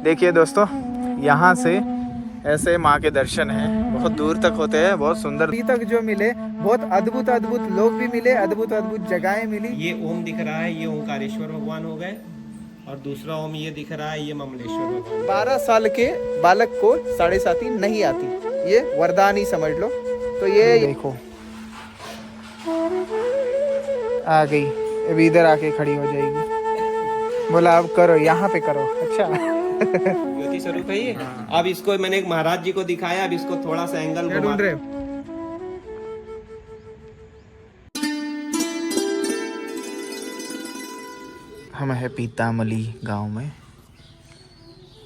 देखिए दोस्तों, यहाँ से ऐसे माँ के दर्शन हैं, बहुत दूर तक होते हैं, बहुत सुंदर। अभी तक जो मिले बहुत अद्भुत अद्भुत लोग भी मिले, अद्भुत अद्भुत जगहें मिली। ये ओम दिख रहा है, ये ओंकारेश्वर भगवान हो गए, और दूसरा ओम ये दिख रहा है, ये ममलेश्वर भगवान। 12 साल के बालक को 7.5 नहीं आती, ये वरदान ही समझ लो। तो ये देखो आ गई, अभी इधर आके खड़ी हो जाएगी। बोला अब करो, यहाँ पे करो। अच्छा ज्योति स्वरूप है ये। अब इसको मैंने एक महाराज जी को दिखाया, अब इसको थोड़ा सा एंगल क्या घुमा ढूंढ रहे हो? हम है पीतामली गांव में,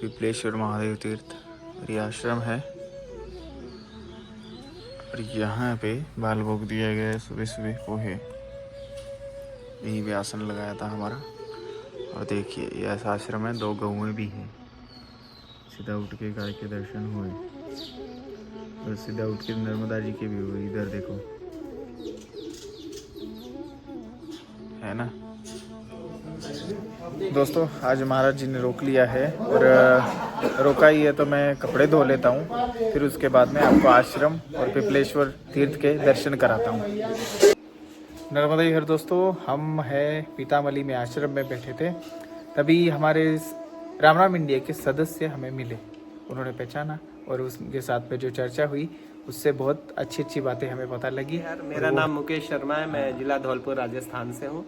पिपलेश्वर महादेव तीर्थ, और ये आश्रम है। और यहाँ पे बाल भोग दिया गया है सुबह सुबह पोहे, यहीं पे आसन लगाया था हमारा। और देखिए ये ऐसा आश्रम है, 2 गऊएं भी हैं। सीधा उठ के गाय के दर्शन हुए, और सीधा उठ के नर्मदा जी के भी हुए। इधर देखो, है ना दोस्तों। आज महाराज जी ने रोक लिया है, और रोका ही है तो मैं कपड़े धो लेता हूँ, फिर उसके बाद में आपको आश्रम और पिपलेश्वर तीर्थ के दर्शन कराता हूँ। नर्मदा जी हर दोस्तों, हम है पीतामली में आश्रम में बैठे थे, तभी हमारे राम इंडिया के सदस्य हमें मिले। उन्होंने पहचाना, और उसके साथ में जो चर्चा हुई उससे बहुत अच्छी अच्छी बातें हमें पता लगी। मेरा नाम मुकेश शर्मा है, मैं जिला धौलपुर राजस्थान से हूँ,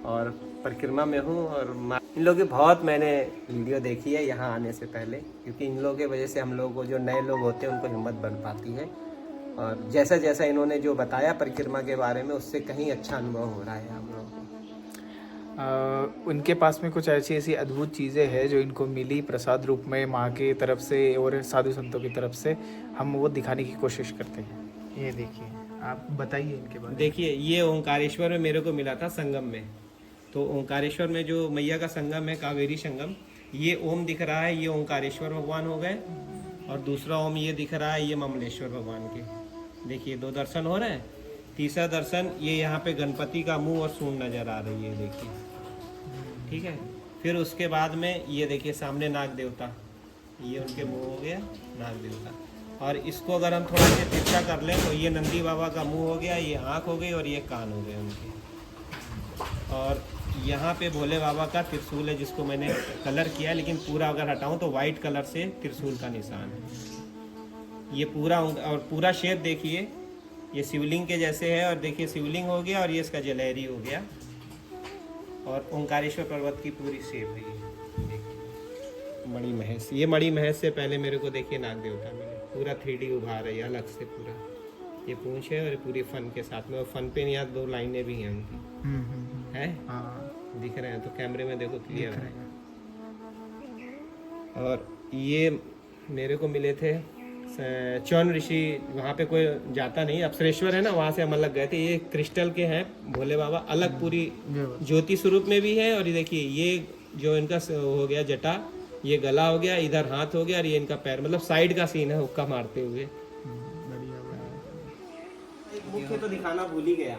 और परिक्रमा में हूँ। और इन लोगों की बहुत मैंने वीडियो देखी है यहाँ आने से पहले, क्योंकि इन लोगों की वजह से हम लोगों को, जो नए लोग होते हैं, उनको हिम्मत बन पाती है। और जैसा जैसा इन्होंने जो बताया परिक्रमा के बारे में, उससे कहीं अच्छा अनुभव हो रहा है हम लोगों को। उनके पास में कुछ ऐसी ऐसी अद्भुत चीज़ें हैं जो इनको मिली प्रसाद रूप में माँ की तरफ से और साधु संतों की तरफ से, हम वो दिखाने की कोशिश करते हैं। ये देखिए, आप बताइए इनके बारे में। देखिए, ये ओंकारेश्वर में मेरे को मिला था संगम में। तो ओंकारेश्वर में जो मैया का संगम है, कावेरी संगम, ये ओम दिख रहा है, ये ओंकारेश्वर भगवान हो गए, और दूसरा ओम ये दिख रहा है, ये ममलेश्वर भगवान के। देखिए 2 दर्शन हो रहे हैं। तीसरा दर्शन, ये यहाँ पे गणपति का मुंह और सूंड नजर आ रही है, देखिए, ठीक है। फिर उसके बाद में ये देखिए सामने नाग देवता, ये उनके मुंह हो गया नाग देवता। और इसको अगर हम थोड़ा सा तिरछा कर लें तो ये नंदी बाबा का मुंह हो गया, ये आँख हो गई, और ये कान हो गए उनके। और यहाँ पे भोले बाबा का त्रिशूल है, जिसको मैंने कलर किया, लेकिन पूरा अगर हटाऊं तो वाइट कलर से त्रिशूल का निशान है। ये पूरा, और पूरा शेप देखिए, ये शिवलिंग के जैसे है। और देखिए शिवलिंग हो गया, और ये इसका जलहरी हो गया, और ओंकारेश्वर पर्वत की पूरी शेप है ये। देखिए मणि महेश, ये मणि महेश से पहले मेरे को देखिए नाग देवता मिले, पूरा 3D उभार है अलग से पूरा। ये पूंछ है, और पूरी फन के साथ में, और फन पे यहाँ 2 लाइनें भी हैं उनकी, है दिख रहे हैं तो कैमरे में देखो क्लियर है। और ये मेरे को मिले थे चौन ऋषि, वहाँ पे कोई जाता नहीं, अपसरेश्वर है ना, वहाँ से हम अलग गए थे। ये क्रिस्टल के हैं भोले बाबा, अलग पूरी ज्योति स्वरूप में भी है। और ये देखिए, ये जो इनका हो गया जटा, ये गला हो गया, इधर हाथ हो गया, और ये इनका पैर, मतलब साइड का सीन है हुक्का मारते हुए। मुख्य तो दिखाना भूल ही गया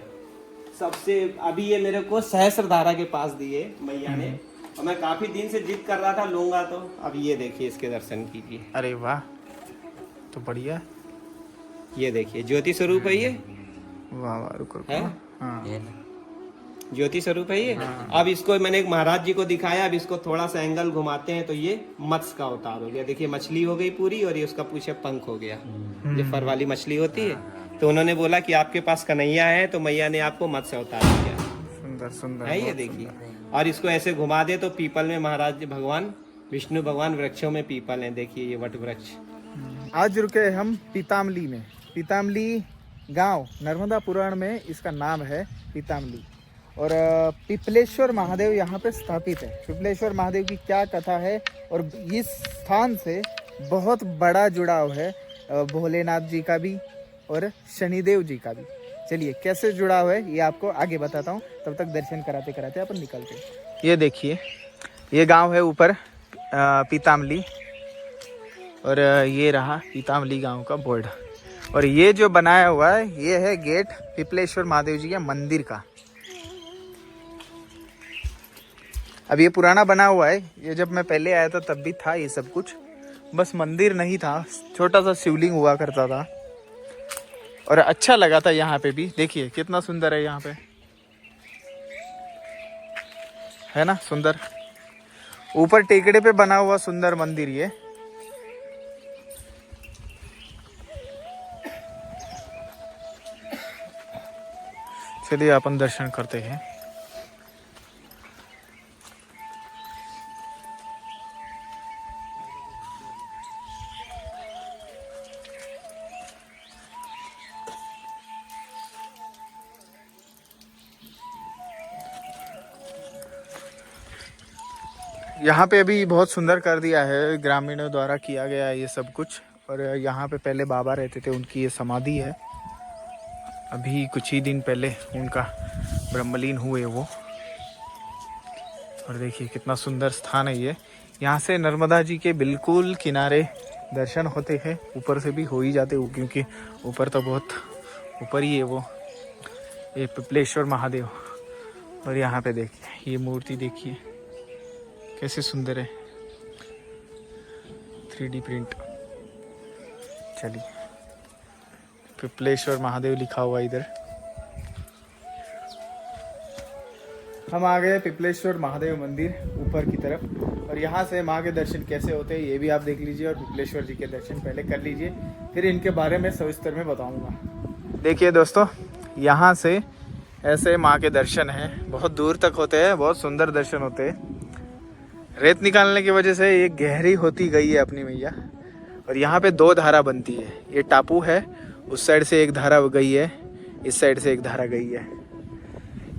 सबसे। अभी ये मेरे को सहस्त्रधारा के पास दिए मैया ने, और मैं काफी दिन से जिद कर रहा था लूंगा, तो अब ये देखिए इसके दर्शन कीजिए। अरे वाह, तो बढ़िया। ये देखिए ज्योति स्वरूप है ये। वाह वाह, रुको है हाँ। ज्योति स्वरूप है ये। अब इसको मैंने एक महाराज जी को दिखाया, अब इसको थोड़ा सा एंगल घुमाते हैं तो ये मत्स्य का अवतार हो गया। देखिए मछली हो गई पूरी, और ये उसका पूछे पंख हो गया, जो फर वाली मछली होती है। तो उन्होंने बोला कि आपके पास कन्हैया है, तो मैया ने आपको मत्स्य अवतार दिया। सुंदर सुंदर है ये देखिए। और इसको ऐसे घुमा दे तो पीपल में महाराज भगवान विष्णु भगवान, वृक्षों में पीपल है, देखिए ये वट वृक्ष। आज रुके हम पीतामली में। पीतामली गांव, नर्मदा पुराण में इसका नाम है पीतामली। और पिपलेश्वर महादेव यहाँ पे स्थापित है। पिपलेश्वर महादेव की क्या कथा है, और इस स्थान से बहुत बड़ा जुड़ाव है भोलेनाथ जी का भी और शनिदेव जी का भी। चलिए कैसे जुड़ाव है ये आपको आगे बताता हूँ, तब तक दर्शन कराते कराते अपन निकलते हैं। ये देखिए, ये गांव है ऊपर पीतामली, और ये रहा पीतामली गांव का बोर्ड। और ये जो बनाया हुआ है, ये है गेट पिपलेश्वर महादेव जी के मंदिर का। अब ये पुराना बना हुआ है, ये जब मैं पहले आया था तब भी था ये सब कुछ, बस मंदिर नहीं था, छोटा सा शिवलिंग हुआ करता था और अच्छा लगा था यहाँ पे भी। देखिए कितना सुंदर है यहाँ पे, है ना सुंदर, ऊपर टेकड़े पे बना हुआ सुंदर मंदिर ये। चलिए अपन दर्शन करते हैं। यहाँ पे अभी बहुत सुंदर कर दिया है, ग्रामीणों द्वारा किया गया है ये सब कुछ। और यहाँ पे पहले बाबा रहते थे, उनकी ये समाधि है, अभी कुछ ही दिन पहले उनका ब्रह्मलीन हुए वो। और देखिए कितना सुंदर स्थान है ये। यहाँ से नर्मदा जी के बिल्कुल किनारे दर्शन होते हैं, ऊपर से भी हो ही जाते हो क्योंकि ऊपर तो बहुत ऊपर ही है वो, ये पिपलेश्वर महादेव। और यहाँ पे देखिए ये मूर्ति देखिए कैसे सुंदर है, 3D प्रिंट। चलिए पिपलेश्वर महादेव लिखा हुआ इधर। हम आ गए पिपलेश्वर महादेव मंदिर ऊपर की तरफ, और यहाँ से माँ के दर्शन कैसे होते हैं ये भी आप देख लीजिए, और पिपलेश्वर जी के दर्शन पहले कर लीजिए, फिर इनके बारे में सविस्तर में बताऊंगा। देखिए दोस्तों, यहाँ से ऐसे माँ के दर्शन हैं, बहुत दूर तक होते हैं, बहुत सुंदर दर्शन होते हैं। रेत निकालने की वजह से ये गहरी होती गई है अपनी मैया। और यहाँ पे 2 धारा बनती है, ये टापू है, उस साइड से एक धारा गई है, इस साइड से एक धारा गई है।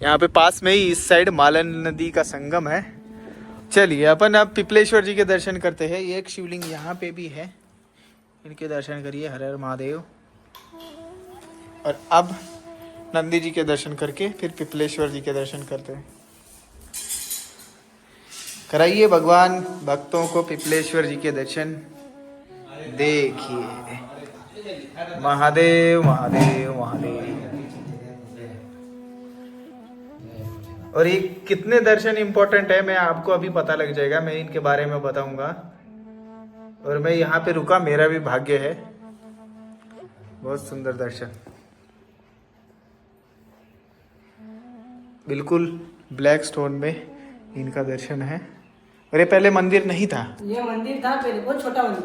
यहाँ पे पास में ही इस साइड मालन नदी का संगम है। चलिए अपन अब पिपलेश्वर जी के दर्शन करते हैं। एक शिवलिंग यहाँ पे भी है, इनके दर्शन करिए, हर हर महादेव। और अब नंदी जी के दर्शन करके फिर पिपलेश्वर जी के दर्शन करते हैं। कराइए भगवान भक्तों को पिपलेश्वर जी के दर्शन। देखिए महादेव महादेव महादेव। और ये कितने दर्शन इंपॉर्टेंट है मैं आपको अभी पता लग जाएगा, मैं इनके बारे में बताऊंगा। और मैं यहाँ पे रुका, मेरा भी भाग्य है। बहुत सुंदर दर्शन, बिल्कुल ब्लैक स्टोन में इनका दर्शन है। और ये पहले मंदिर नहीं था, ये मंदिर था पहले, बहुत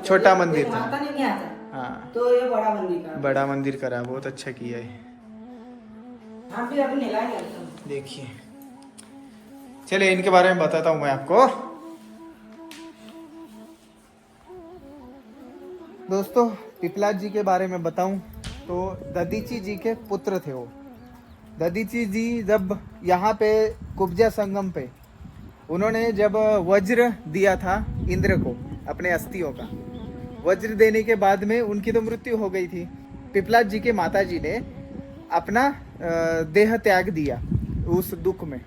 छोटा मंदिर था। माता नहीं आता, हाँ तो ये बड़ा मंदिर का, बड़ा मंदिर करा, बहुत अच्छा किया है। हाँ फिर अभी हिलाएंगे तो। देखिए चलिए इनके बारे में बताता हूँ मैं आपको। दोस्तों पिपलाद जी के बारे में बताऊं तो दधीची जी के पुत्र थे वो। दधीची जी जब यहाँ पे कुब्जा संगम पे उन्होंने जब वज्र दिया था इंद्र को अपने अस्थियों का, वज्र देने के बाद में उनकी तो मृत्यु हो गई थी। पिपलाद जी के माता जी ने अपना देह त्याग दिया, उस दुख में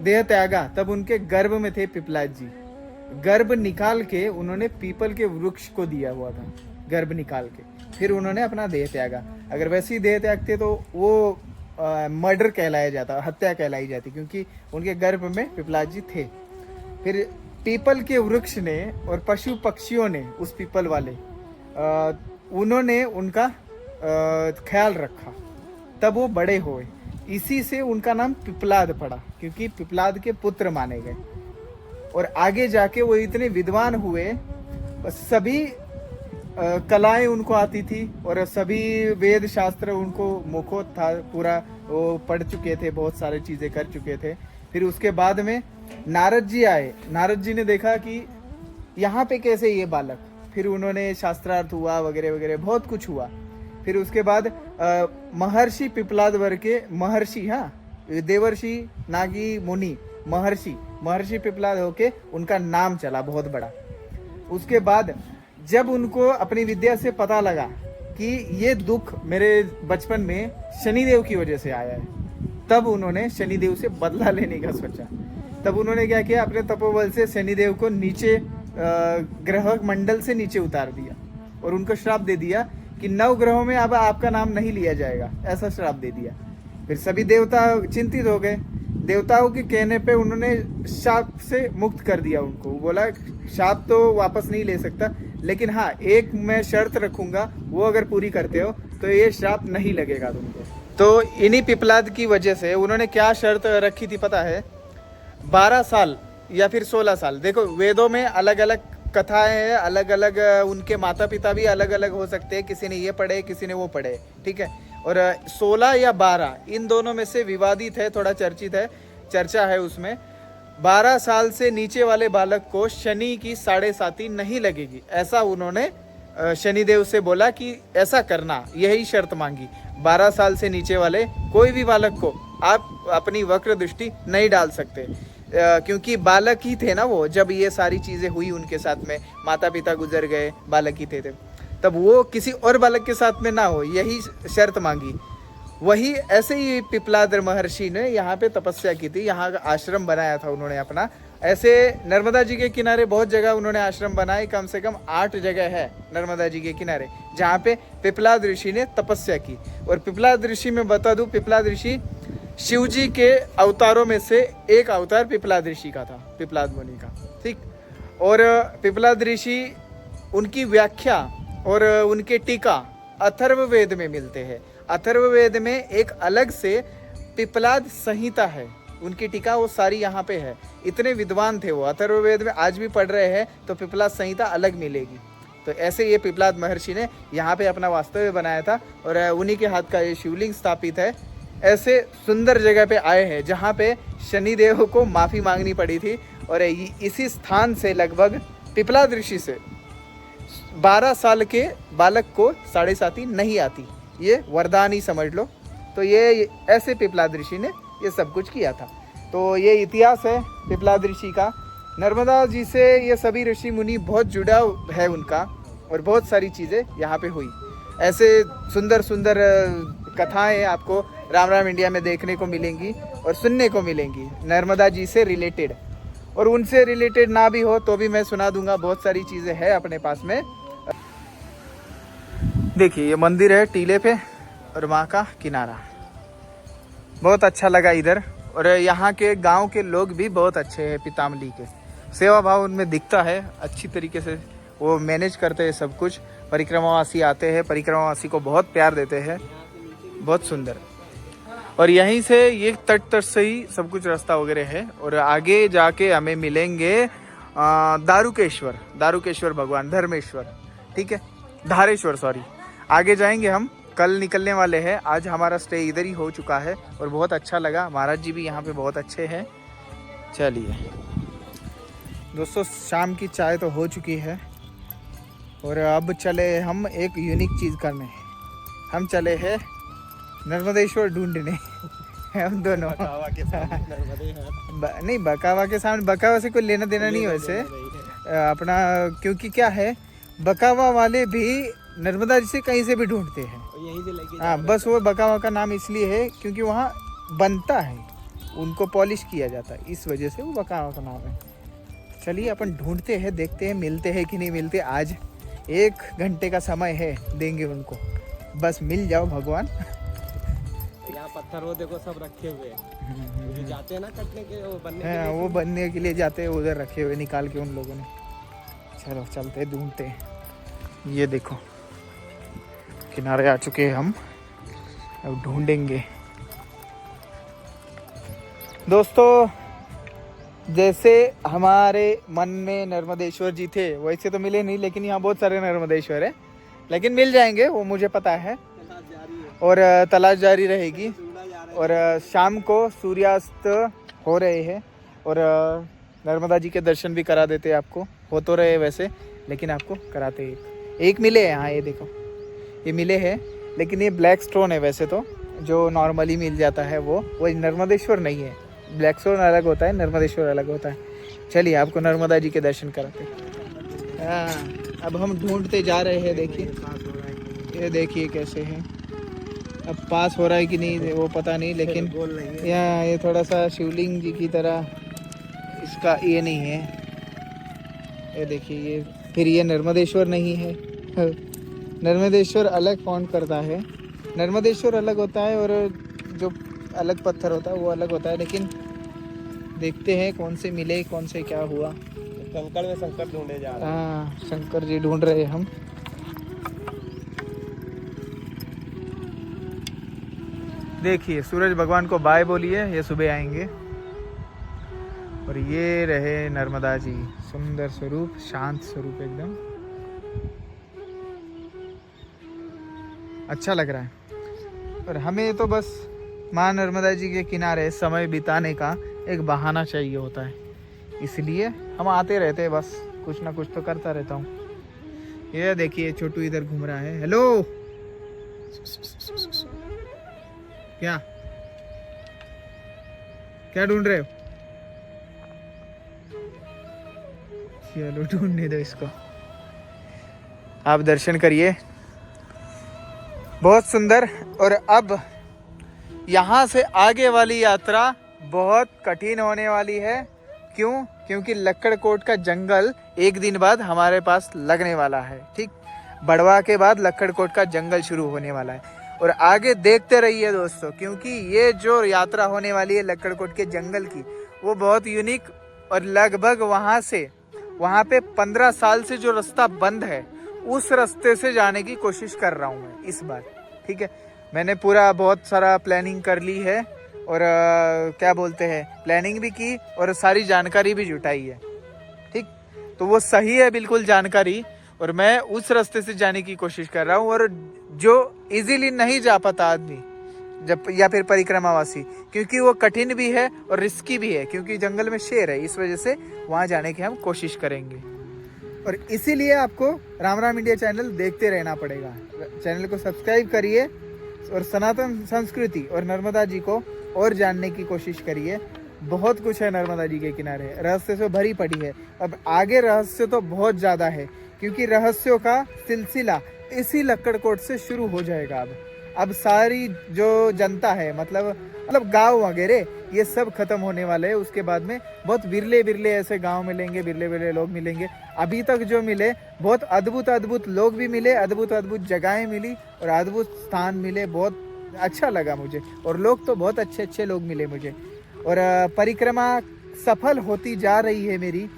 देह त्यागा। तब उनके गर्भ में थे पिपलाद जी, गर्भ निकाल के उन्होंने पीपल के वृक्ष को दिया हुआ था, गर्भ निकाल के फिर उन्होंने अपना देह त्यागा। अगर वैसे ही देह त्यागते तो वो मर्डर कहलाया जाता, हत्या कहलाई जाती, क्योंकि उनके गर्भ में पिपलाद जी थे। फिर पीपल के वृक्ष ने और पशु पक्षियों ने, उस पीपल वाले उन्होंने उनका ख्याल रखा, तब वो बड़े हुए। इसी से उनका नाम पिपलाद पड़ा, क्योंकि पिपलाद के पुत्र माने गए। और आगे जाके वो इतने विद्वान हुए, सभी कलाएं उनको आती थी और सभी वेद शास्त्र उनको मुखोत था पूरा, वो पढ़ चुके थे, बहुत सारी चीजें कर चुके थे। फिर उसके बाद में नारद जी आए, नारद जी ने देखा कि यहाँ पे कैसे ये बालक, फिर उन्होंने शास्त्रार्थ हुआ वगैरह वगैरह, बहुत कुछ हुआ। फिर उसके बाद महर्षि पिपलाद वर के महर्षि, हाँ देवर्षि नागी मुनि महर्षि पिपलाद होके उनका नाम चला बहुत बड़ा। उसके बाद जब उनको अपनी विद्या से पता लगा कि ये दुख मेरे बचपन में शनिदेव की वजह से आया है, तब उन्होंने शनिदेव से बदला लेने का सोचा। तब उन्होंने क्या किया, अपने तपोबल से शनिदेव को नीचे ग्रह मंडल से नीचे उतार दिया और उनको श्राप दे दिया कि 9 ग्रहों में अब आपका नाम नहीं लिया जाएगा, ऐसा श्राप दे दिया। फिर सभी देवता चिंतित हो गए देवताओं के कहने पे उन्होंने शाप से मुक्त कर दिया उनको। बोला शाप तो वापस नहीं ले सकता, लेकिन हाँ एक मैं शर्त रखूंगा, वो अगर पूरी करते हो तो ये श्राप नहीं लगेगा तुमको। तो इन्हीं पिपलाद की वजह से उन्होंने क्या शर्त रखी थी पता है? 12 साल या फिर 16 साल। देखो वेदों में अलग अलग कथाएं हैं, अलग अलग उनके माता पिता भी अलग अलग हो सकते हैं, किसी ने ये पढ़े किसी ने वो पढ़े, ठीक है। और 16 या 12 इन दोनों में से विवादित है, थोड़ा चर्चित है, चर्चा है उसमें। 12 साल से नीचे वाले बालक को शनि की 7.5 नहीं लगेगी, ऐसा उन्होंने शनिदेव से बोला कि ऐसा करना, यही शर्त मांगी। 12 साल से नीचे वाले कोई भी बालक को आप अपनी वक्र दृष्टि नहीं डाल सकते, क्योंकि बालक ही थे ना वो, जब ये सारी चीज़ें हुई उनके साथ में, माता पिता गुजर गए, बालक ही थे तब वो किसी और बालक के साथ में ना हो, यही शर्त मांगी। वही ऐसे ही पिपलाद महर्षि ने यहाँ पे तपस्या की थी, यहाँ का आश्रम बनाया था उन्होंने अपना। ऐसे नर्मदा जी के किनारे बहुत जगह उन्होंने आश्रम बनाए, कम से कम 8 जगह है नर्मदा जी के किनारे जहाँ पे पिपलाद ऋषि ने तपस्या की। और पिपलाद ऋषि में बता दूं, पिपलाद ऋषि शिव जी के अवतारों में से एक अवतार पिपलाद ऋषि का था, पिपलाद मुनि का, ठीक। और पिपलाद ऋषि उनकी व्याख्या और उनके टीका अथर्ववेद में मिलते हैं। अथर्ववेद में एक अलग से पिपलाद संहिता है, उनकी टीका वो सारी यहाँ पे है। इतने विद्वान थे वो, अथर्ववेद में आज भी पढ़ रहे हैं तो पिपलाद संहिता अलग मिलेगी। तो ऐसे ये पिपलाद महर्षि ने यहाँ पे अपना वास्तव्य बनाया था और उन्हीं के हाथ का ये शिवलिंग स्थापित है। ऐसे सुंदर जगह पे आए हैं जहाँ पे शनिदेव को माफ़ी मांगनी पड़ी थी, और इसी स्थान से लगभग पिपलाद ऋषि से 12 साल के बालक को 7.5 नहीं आती, ये वरदान ही समझ लो। तो ये ऐसे पिपलाद ऋषि ने ये सब कुछ किया था। तो ये इतिहास है पिपलाद ऋषि का। नर्मदा जी से ये सभी ऋषि मुनि बहुत जुड़ाव है उनका, और बहुत सारी चीज़ें यहाँ पे हुई। ऐसे सुंदर सुंदर कथाएं आपको राम राम इंडिया में देखने को मिलेंगी और सुनने को मिलेंगी नर्मदा जी से रिलेटेड। और उनसे रिलेटेड ना भी हो तो भी मैं सुना दूंगा, बहुत सारी चीज़ें हैं अपने पास में। देखिए ये मंदिर है टीले पे और वहाँ का किनारा, बहुत अच्छा लगा इधर। और यहाँ के गांव के लोग भी बहुत अच्छे हैं, पीतामली के सेवा भाव उनमें दिखता है, अच्छी तरीके से वो मैनेज करते हैं सब कुछ। परिक्रमावासी आते हैं, परिक्रमावासी को बहुत प्यार देते हैं, बहुत सुंदर। और यहीं से ये तट से ही सब कुछ रास्ता वगैरह है। और आगे जाके हमें मिलेंगे दारुकेश्वर भगवान, धर्मेश्वर, ठीक है, धारेश्वर सॉरी। आगे जाएंगे हम, कल निकलने वाले हैं। आज हमारा स्टे इधर ही हो चुका है और बहुत अच्छा लगा। महाराज जी भी यहाँ पे बहुत अच्छे हैं। चलिए दोस्तों, शाम की चाय तो हो चुकी है और अब चले हम एक यूनिक चीज़ करने। हम चले हैं नर्मदेश्वर ढूंढने हम दोनों। नहीं बकावा के सामने, बकावा से कोई लेना देना नहीं है वैसे अपना, क्योंकि क्या है बकावा वाले भी नर्मदा जी से कहीं से भी ढूंढते हैं, यहीं से लेके। हाँ, बस वो बकावा का नाम इसलिए है क्योंकि वहाँ बनता है, उनको पॉलिश किया जाता है, इस वजह से वो बकावा का नाम है। चलिए अपन ढूंढते हैं, देखते हैं मिलते हैं कि नहीं मिलते। आज 1 घंटे का समय है, देंगे उनको, बस मिल जाओ भगवान। यहाँ पत्थर वो देखो सब रखे हुए हैं, जाते हैं ना कटने के, वो बनने के लिए, वो बनने के लिए जाते हैं, उधर रखे हुए निकाल के उन लोगों ने। चलो चलते ढूंढते हैं। ये देखो किनारे आ चुके हैं हम, अब ढूंढेंगे। दोस्तों जैसे हमारे मन में नर्मदेश्वर जी थे वैसे तो मिले नहीं, लेकिन यहाँ बहुत सारे नर्मदेश्वर है, लेकिन मिल जाएंगे वो मुझे पता है। और तलाश जारी रहेगी। और शाम को सूर्यास्त हो रहे हैं और नर्मदा जी के दर्शन भी करा देते हैं आपको। हो तो रहे वैसे, लेकिन आपको कराते हैं। एक मिले हैं यहाँ, ये देखो ये मिले हैं, लेकिन ये ब्लैक स्टोन है वैसे तो, जो नॉर्मली मिल जाता है वो नर्मदेश्वर नहीं है। ब्लैक स्टोन अलग होता है, नर्मदेश्वर अलग होता है। चलिए आपको नर्मदा जी के दर्शन कराते हैं। हाँ, अब हम ढूंढते जा रहे हैं। देखिए ये देखिए कैसे है, अब पास हो रहा है कि नहीं वो पता नहीं, लेकिन यहाँ ये थोड़ा सा शिवलिंग जी की तरह इसका ये नहीं है। ये देखिए ये, फिर ये नर्मदेश्वर नहीं है। नर्मदेश्वर अलग फाउंड करता है, नर्मदेश्वर अलग होता है और जो अलग पत्थर होता है वो अलग होता है, लेकिन देखते हैं कौन से मिले, कौन से क्या हुआ। कंकड़ में शंकर ढूंढे जा रहे हैं। हाँ, शंकर जी ढूंढ रहे हैं हम। देखिए सूरज भगवान को बाय बोलिए, ये सुबह आएंगे। और ये रहे नर्मदा जी, सुंदर स्वरूप, शांत स्वरूप एकदम, अच्छा लग रहा है। और हमें तो बस माँ नर्मदा जी के किनारे समय बिताने का एक बहाना चाहिए होता है, इसलिए हम आते रहते हैं, बस कुछ ना कुछ तो करता रहता हूँ। ये देखिए छोटू इधर घूम रहा है। हेलो, क्या क्या ढूंढ रहे हो? चलो ढूंढने दो इसको, आप दर्शन करिए, बहुत सुंदर। और अब यहाँ से आगे वाली यात्रा बहुत कठिन होने वाली है। क्यों? क्योंकि लक्कड़कोट का जंगल एक दिन बाद हमारे पास लगने वाला है। ठीक, बड़वा के बाद लक्कड़कोट का जंगल शुरू होने वाला है। और आगे देखते रहिए दोस्तों, क्योंकि ये जो यात्रा होने वाली है लक्कड़कोट के जंगल की, वो बहुत यूनिक, और लगभग वहाँ पे 15 साल से जो रास्ता बंद है, उस रास्ते से जाने की कोशिश कर रहा हूँ मैं इस बार। ठीक है, मैंने पूरा बहुत सारा प्लानिंग कर ली है, और क्या बोलते हैं, प्लानिंग भी की और सारी जानकारी भी जुटाई है। ठीक, तो वो सही है बिल्कुल जानकारी, और मैं उस रास्ते से जाने की कोशिश कर रहा हूँ। और जो इजीली नहीं जा पाता आदमी जब, या फिर परिक्रमावासी, क्योंकि वो कठिन भी है और रिस्की भी है, क्योंकि जंगल में शेर है, इस वजह से वहाँ जाने की हम कोशिश करेंगे। और इसीलिए आपको राम राम इंडिया चैनल देखते रहना पड़ेगा। चैनल को सब्सक्राइब करिए और सनातन संस्कृति और नर्मदा जी को और जानने की कोशिश करिए। बहुत कुछ है नर्मदा जी के किनारे, रहस्य से भरी पड़ी है। अब आगे रहस्य तो बहुत ज़्यादा है, क्योंकि रहस्यों का सिलसिला इसी लक्कड़कोट से शुरू हो जाएगा। अब सारी जो जनता है, मतलब गांव वगैरह, ये सब खत्म होने वाले हैं। उसके बाद में बहुत बिरले ऐसे गांव मिलेंगे, बिरले लोग मिलेंगे। अभी तक जो मिले, बहुत अद्भुत लोग भी मिले, अद्भुत जगहें मिली और अद्भुत स्थान मिले। बहुत अच्छा लगा मुझे, और लोग तो बहुत अच्छे लोग मिले मुझे। और परिक्रमा सफल होती जा रही है मेरी।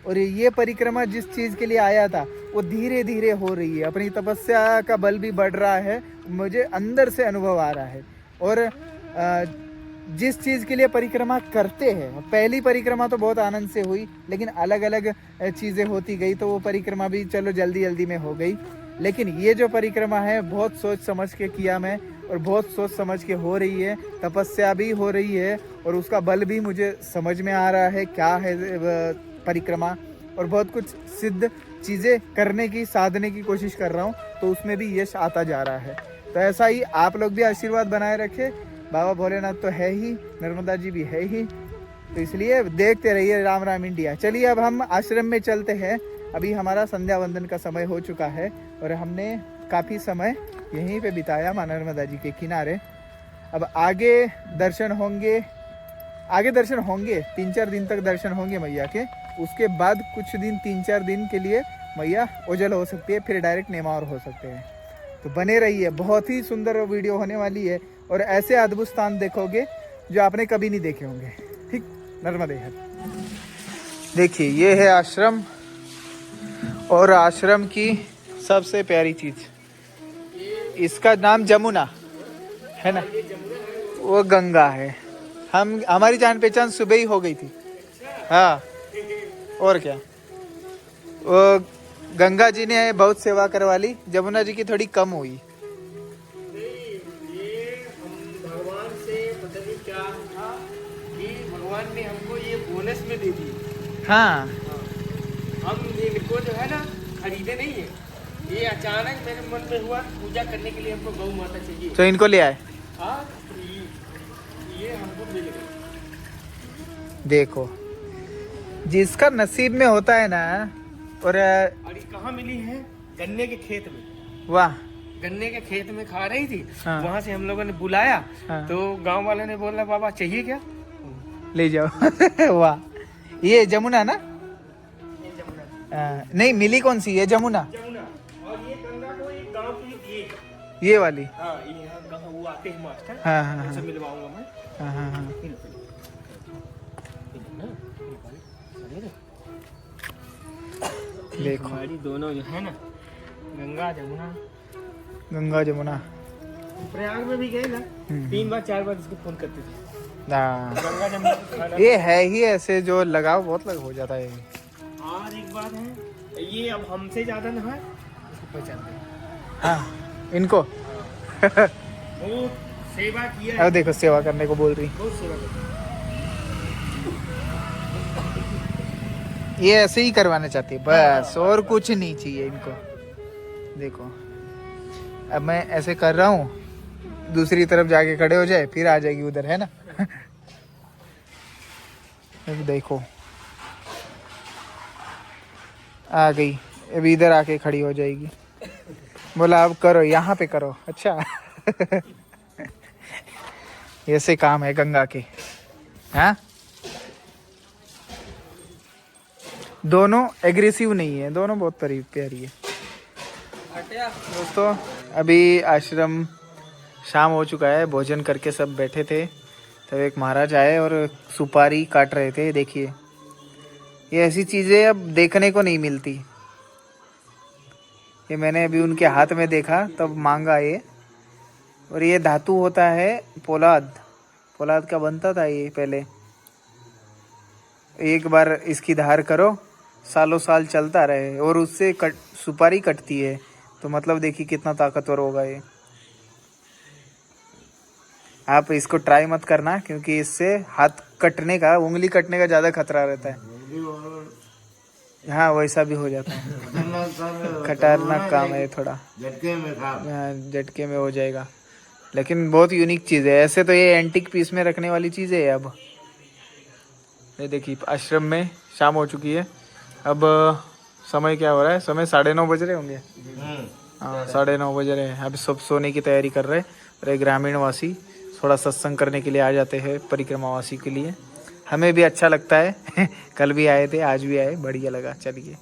और ये परिक्रमा जिस चीज़ के लिए आया था, वो धीरे धीरे हो रही है। अपनी तपस्या का बल भी बढ़ रहा है, मुझे अंदर से अनुभव आ रहा है। और जिस चीज़ के लिए परिक्रमा करते हैं, पहली परिक्रमा तो बहुत आनंद से हुई, लेकिन अलग अलग चीज़ें होती गई, तो वो परिक्रमा भी चलो जल्दी में हो गई। लेकिन ये जो परिक्रमा है, बहुत सोच समझ के किया मैं, और बहुत सोच समझ के हो रही है। तपस्या भी हो रही है, और उसका बल भी मुझे समझ में आ रहा है क्या है परिक्रमा। और बहुत कुछ सिद्ध चीज़ें करने की, साधने की कोशिश कर रहा हूँ, तो उसमें भी यश आता जा रहा है। तो ऐसा ही आप लोग भी आशीर्वाद बनाए रखे। बाबा भोलेनाथ तो है ही, नर्मदा जी भी है ही, तो इसलिए देखते रहिए राम राम इंडिया। चलिए अब हम आश्रम में चलते हैं। अभी हमारा संध्या वंदन का समय हो चुका है, और हमने काफ़ी समय यहीं पे बिताया माँ नर्मदा जी के किनारे। अब आगे दर्शन होंगे 3-4 दिन तक दर्शन होंगे मैया के। उसके बाद कुछ दिन, 3-4 दिन के लिए मैया ओझल हो सकती है, फिर डायरेक्ट नेमावर हो सकते हैं। तो बने रहिए, बहुत ही सुंदर वीडियो होने वाली है, और ऐसे अद्भुत स्थान देखोगे जो आपने कभी नहीं देखे होंगे। ठीक, नर्मदे हर। देखिए ये है आश्रम, और आश्रम की सबसे प्यारी चीज, इसका नाम जमुना है ना, वो गंगा है। हमारी जान पहचान सुबह ही हो गई थी। हाँ, और क्या, वो गंगा जी ने बहुत सेवा करवा ली, जमुना जी की थोड़ी कम हुई। ये हम भगवान से पता नहीं क्या था कि भगवान ने हमको ये बोनस में दे दी। हाँ, हम इनको जो है ना खरीदे नहीं है, ये अचानक मेरे मन में हुआ पूजा करने के लिए हमको गौ माता चाहिए, तो इनको ले आए। हाँ, ये हमको मिल गए। देखो, जिसका नसीब में होता है ना। और ये कहाँ मिली है? गन्ने के खेत में। वाह, गन्ने के खेत में खा रही थी। हाँ। वहाँ से हम लोगों ने बुलाया। हाँ। तो गांव वाले ने बोला बाबा चाहिए क्या? ले जाओ। वाह, ये जमुना ना? नहीं, मिली कौन सी? ये जमुना। और ये गंगा को एक गांव की ये वाली। हाँ, ये यहाँ वो आते हैं मास्टर। हाँ हाँ उनसे हाँ मिलवाऊंगा मैं। हाँ हाँ हाँ। देखो हमारी दोनों जो है ना, गंगा जमुना, गंगा जमुना। प्रयाग में भी गए ना, 3 बार 4 बार इसको फोन करते थे। हाँ, गंगा जमुना को खाना। ये है ही ऐसे, जो लगाव बहुत लग हो जाता है। और एक बात है, ये अब हमसे ज्यादा ना है, इसको पहचानते हैं। हाँ, इनको वो सेवा किया अब है, देखो सेवा करने को बोल रही। बहुत सेवा करते हैं। ये ऐसे ही करवाना चाहती है बस, और कुछ नहीं चाहिए इनको। देखो अब मैं ऐसे कर रहा हूँ, दूसरी तरफ जाके खड़े हो जाए, फिर आ जाएगी उधर, है ना। अब देखो आ गई, अभी इधर आके खड़ी हो जाएगी। बोला अब करो, यहाँ पे करो। अच्छा ऐसे काम है गंगा के। हाँ, दोनों एग्रेसिव नहीं है, दोनों बहुत प्यारी है। दोस्तों अभी आश्रम शाम हो चुका है, भोजन करके सब बैठे थे, तब एक महाराज आए और सुपारी काट रहे थे। देखिए ये ऐसी चीज़ें अब देखने को नहीं मिलती। ये मैंने अभी उनके हाथ में देखा तब मांगा ये। और ये धातु होता है पोलाद, पोलाद का बनता था ये पहले। एक बार इसकी धार करो, सालों साल चलता रहे, और उससे सुपारी कटती है, तो मतलब देखिए कितना ताकतवर होगा ये। आप इसको ट्राई मत करना, क्योंकि इससे हाथ कटने का, उंगली कटने का ज़्यादा खतरा रहता है। हाँ वैसा भी हो जाता है, खतरनाक काम है थोड़ा, झटके में हो जाएगा। लेकिन बहुत यूनिक चीज़ है। ऐसे तो ये एंटीक पीस में रखने वाली चीज़ है। अब ये देखिए आश्रम में शाम हो चुकी है। अब समय क्या हो रहा है, समय 9:30 बज रहे होंगे। हाँ 9:30 बज रहे हैं। अभी सब सोने की तैयारी कर रहे हैं। और एक ग्रामीणवासी थोड़ा सत्संग करने के लिए आ जाते हैं, परिक्रमावासी के लिए। हमें भी अच्छा लगता है। कल भी आए थे, आज भी आए, बढ़िया लगा। चलिए।